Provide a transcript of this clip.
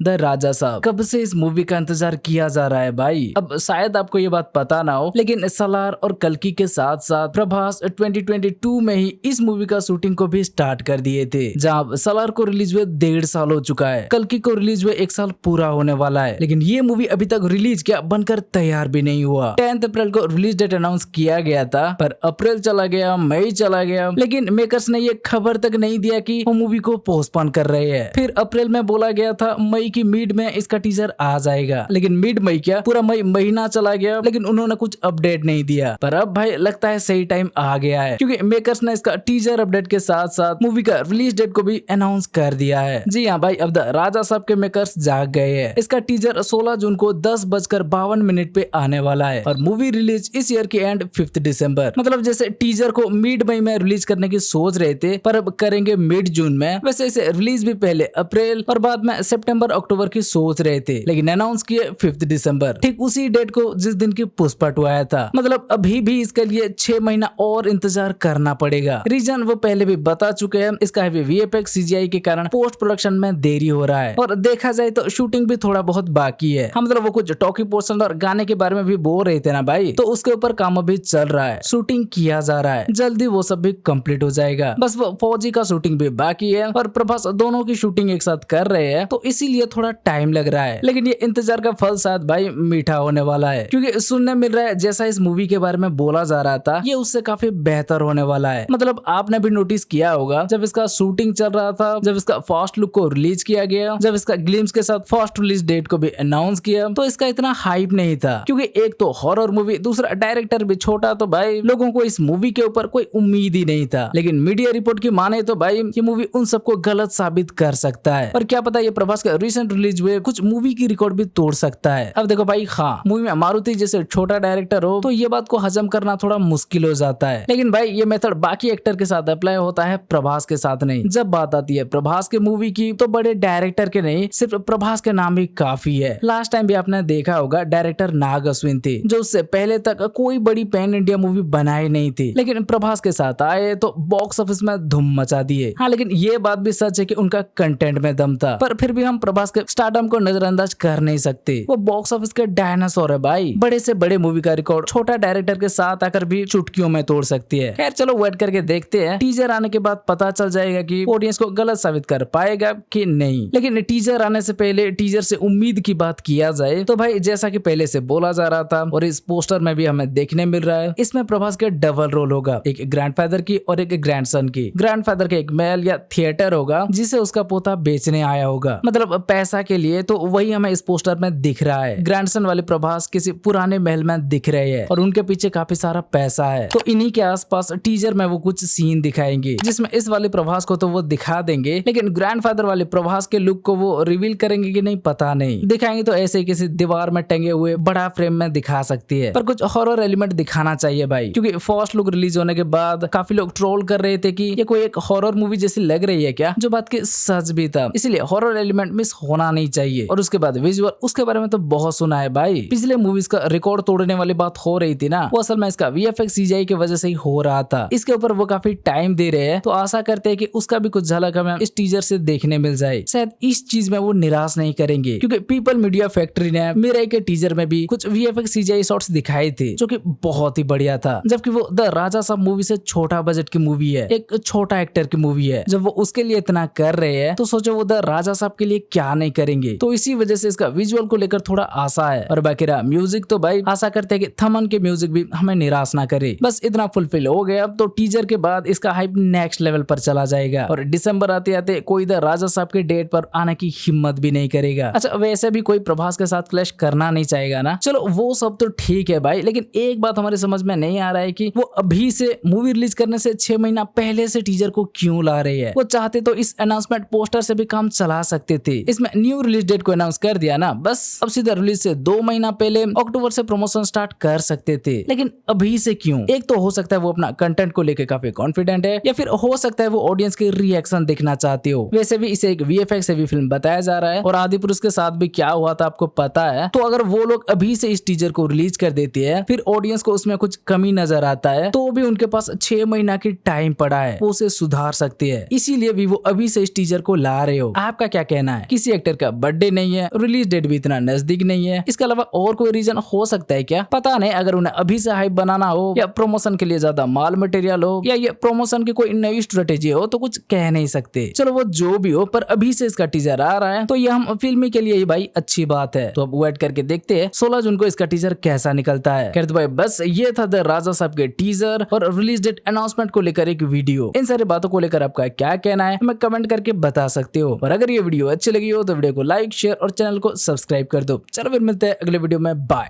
The राजा साहब। कब से इस मूवी का इंतजार किया जा रहा है भाई। अब शायद आपको ये बात पता ना हो, लेकिन सलार और कल्कि के साथ साथ प्रभास 2022 में ही इस मूवी का शूटिंग को भी स्टार्ट कर दिए थे। जहां सलार को रिलीज हुए 1.5 साल हो चुका है, कल्कि को रिलीज हुए 1 साल पूरा होने वाला है, लेकिन ये मूवी अभी तक रिलीज क्या बनकर तैयार भी नहीं हुआ। 10 अप्रैल को रिलीज डेट अनाउंस किया गया था, पर अप्रैल चला गया, मई चला गया, लेकिन मेकर्स ने ये खबर तक नहीं दिया कि वो मूवी को पोस्टपोन कर रहे हैं। फिर अप्रैल में बोला गया था मई की मिड में इसका टीजर आ जाएगा, लेकिन मिड मई क्या पूरा मई महीना चला गया, लेकिन उन्होंने कुछ अपडेट नहीं दिया। पर अब भाई लगता है सही टाइम आ गया है, क्योंकि मेकर्स ने इसका टीजर अपडेट के साथ साथ मूवी का रिलीज डेट को भी अनाउंस कर दिया है। जी हाँ भाई, अब द राजा साहब के मेकर्स जाग गए हैं। इसका टीजर 16 जून को 10:52 पे आने वाला है और मूवी रिलीज इस ईयर के एंड 5 दिसंबर। मतलब जैसे टीजर को मिड मई में रिलीज करने की सोच रहे थे, पर अब करेंगे मिड जून में, वैसे इसे रिलीज भी पहले अप्रैल और बाद में सितंबर अक्टूबर की सोच रहे थे, लेकिन अनाउंस किए 5 दिसंबर, ठीक उसी डेट को जिस दिन की पुष्पा 2 आया था। मतलब अभी भी इसके लिए 6 महीना और इंतजार करना पड़ेगा। रीजन वो पहले भी बता चुके हैं, इसका हैवी वीएफएक्स सीजीआई के कारण पोस्ट प्रोडक्शन में देरी हो रहा है, और देखा जाए तो शूटिंग भी थोड़ा बहुत बाकी है। हम मतलब वो कुछ टॉकी पोर्शन और गाने के बारे में भी बोल रहे थे ना भाई, तो उसके ऊपर काम अभी चल रहा है, शूटिंग किया जा रहा है, जल्दी वो सब भी कंप्लीट हो जाएगा। बस वो फौजी का शूटिंग भी बाकी है और प्रभास दोनों की शूटिंग एक साथ कर रहे हैं, तो इसीलिए थोड़ा टाइम लग रहा है, लेकिन ये इंतजार का फल शायद भाई मीठा होने वाला है, क्योंकि सुनने मिल रहा है जैसा इस मूवी के बारे में बोला जा रहा था, ये उससे काफी बेहतर होने वाला है। मतलब आपने भी नोटिस किया होगा, जब इसका शूटिंग चल रहा था, जब इसका फर्स्ट लुक को रिलीज किया गया, जब इसका ग्लिम्स के साथ फर्स्ट रिलीज डेट को भी अनाउंस किया, तो इसका इतना हाइप नहीं था, क्योंकि एक तो हॉरर मूवी, दूसरा डायरेक्टर भी छोटा, तो भाई लोगों को इस मूवी के ऊपर कोई उम्मीद ही नहीं था। लेकिन मीडिया रिपोर्ट की माने तो भाई ये मूवी उन सबको गलत साबित कर सकता है, और क्या पता ये प्रभास का रिसेंट रिलीज हुए कुछ मूवी की रिकॉर्ड भी तोड़ सकता है। अब देखो भाई, हाँ मूवी में मारुति जैसे छोटा डायरेक्टर हो तो ये बात को हजम करना थोड़ा मुश्किल हो जाता है, लेकिन भाई ये मेथड बाकी एक्टर के साथ अप्लाई होता है, प्रभास के साथ नहीं। जब बात आती है प्रभास के मूवी की, तो बड़े डायरेक्टर के नहीं, सिर्फ प्रभास के नाम ही काफी है। लास्ट टाइम भी आपने देखा होगा डायरेक्टर नाग अश्विन थे, जो उससे पहले तक कोई बड़ी पैन इंडिया मूवी बनाई नहीं थी, लेकिन प्रभास के साथ आए तो बॉक्स ऑफिस में धूम मचा दिए। हाँ, लेकिन ये बात भी सच है कि उनका कंटेंट में दम था, पर फिर भी हम प्रभास के स्टारडम को नजरअंदाज कर नहीं सकते। वो बॉक्स ऑफिस के डायनासोर है भाई, बड़े से बड़े मूवी का रिकॉर्ड छोटा डायरेक्टर के साथ आकर भी चुटकियों में तोड़ सकती है। खैर चलो वेट करके देखते हैं, टीजर आने के बाद पता चल जाएगा कि ऑडियंस को गलत साबित कर पाएगा कि नहीं। लेकिन टीजर आने से पहले टीजर से उम्मीद की बात किया जाए तो भाई जैसा कि पहले से बोला जा रहा था और इस पोस्टर में भी हमें देखने मिल रहा है, इसमें प्रभास के डबल रोल होगा, एक ग्रैंडफादर की और एक ग्रैंडसन की। ग्रैंडफादर के एक महल या थिएटर होगा जिसे उसका पोता बेचने आया होगा, मतलब पैसा के लिए, तो वही हमें इस पोस्टर में दिख रहा है। ग्रैंडसन वाले प्रभास किसी पुराने महल में दिख रहे हैं और उनके पीछे काफी सारा पैसा है, तो इन्हीं के आसपास टीजर में वो कुछ सीन दिखाएंगे, जिसमें इस वाले प्रभास को तो वो दिखा देंगे, लेकिन ग्रैंडफादर वाले प्रभास के लुक को वो रिवील करेंगे कि नहीं पता नहीं। दिखाएंगे तो ऐसे ही किसी दीवार में टंगे हुए बड़ा फ्रेम में दिखा सकती है, पर कुछ हॉरर एलिमेंट दिखाना चाहिए भाई, क्योंकि फर्स्ट लुक रिलीज होने के बाद काफी लोग ट्रोल कर रहे थे कि ये कोई एक हॉरर मूवी जैसी लग रही है क्या, जो बात की सच भी था। इसलिए हॉरर एलिमेंट मिस होना नहीं चाहिए। और उसके बाद विजुअल, उसके बारे में तो बहुत सुना है भाई, पिछले मूवीज का रिकॉर्ड तोड़ने वाली बात हो रही थी ना, वो असल में इसका वीएफएक्स सीजीआई की वजह से ही हो रहा था। इसके ऊपर वो काफी टाइम दे रहे हैं, तो आशा करते हैं कि उसका भी कुछ झलक हमें इस टीजर से देखने मिल जाए। शायद इस चीज में वो निराश नहीं करेंगे, क्योंकि पीपल मीडिया फैक्ट्री ने मिराई के टीजर में भी कुछ वीएफएक्स सीजीआई शॉट्स दिखाए थे, जो कि बहुत ही बढ़िया था। जबकि वो द राजा साहब मूवी से छोटा बजट की मूवी है, एक छोटा एक्टर की मूवी है, जब वो उसके लिए इतना कर रहे हैं, तो सोचो वो द राजा साहब के लिए क्या नहीं करेंगे। तो इसी वजह से इसका विजुअल को लेकर थोड़ा आशा है। और बाकी रहा म्यूजिक, तो भाई आशा करते हैं कि थमन के म्यूजिक भी हमें निराश ना करे। बस इतना फुलफिल हो गया, अब तो टीजर के बाद इसका हाइप नेक्स्ट लेवल पर चला जाएगा, और दिसंबर आते आते कोई द राजा साहब के डेट पर आने की हिम्मत भी नहीं करेगा। अच्छा, वैसे भी कोई प्रभास के साथ क्लैश करना नहीं चाहेगा ना, चलो वो सब तो ठीक है भाई, लेकिन एक बात हमारे समझ में नहीं आ रहा है कि वो अभी से मूवी रिलीज करने से 6 महीना पहले से टीजर को क्यों ला रही है। वो चाहते तो इस अनाउंसमेंट पोस्टर से भी काम चला सकते थे, इसमें न्यू रिलीज डेट को अनाउंस कर दिया ना, बस अब सीधा रिलीज से 2 महीना पहले अक्टूबर से प्रमोशन स्टार्ट कर सकते थे। लेकिन अभी से क्यों? एक तो हो सकता है वो अपना कंटेंट को लेकर काफी कॉन्फिडेंट है, या फिर हो सकता है वो ऑडियंस के रिएक्शन देखना चाहते हो। वैसे भी इसे एक वीएफएक्स हेवी फिल्म बताया जा रहा है, और आदि पुरुष के साथ भी क्या हुआ था आपको पता है। तो अगर वो लोग अभी से इस टीजर को रिलीज कर देते हैं, फिर ऑडियंस को उसमें कुछ कमी नजर आता है, तो भी उनके पास 6 महीना की टाइम पड़ा है, वो उसे सुधार सकते हैं। इसीलिए भी वो अभी से इस टीजर को ला रहे हो। आपका क्या कहना है? किसी एक्टर का बर्थडे नहीं है, रिलीज डेट भी इतना नजदीक नहीं है। इसके अलावा और कोई रीजन हो सकता है क्या? पता नहीं। अगर उन्हें अभी से हाइप बनाना हो या प्रमोशन के लिए ज्यादा माल मटेरियल हो या ये प्रमोशन की कोई नई स्ट्रेटेजी हो तो कुछ कह नहीं सकते। चलो वो जो भी हो, पर अभी से इसका टीजर आ रहा है तो ये हम फिल्मी के लिए ही भाई अच्छी बात है। तो अब वेट करके देखते हैं 16 जून को इसका टीजर कैसा निकलता है। कहते भाई बस ये था द राजा साहब के टीजर और रिलीज डेट अनाउंसमेंट को लेकर एक वीडियो। इन सारी बातों को लेकर आपका क्या कहना है हमें कमेंट करके बता सकते हो। और अगर ये वीडियो अच्छी लगी हो तो वीडियो को लाइक शेयर और चैनल को सब्सक्राइब कर दो। चलो फिर मिलते हैं अगले वीडियो में। बाय।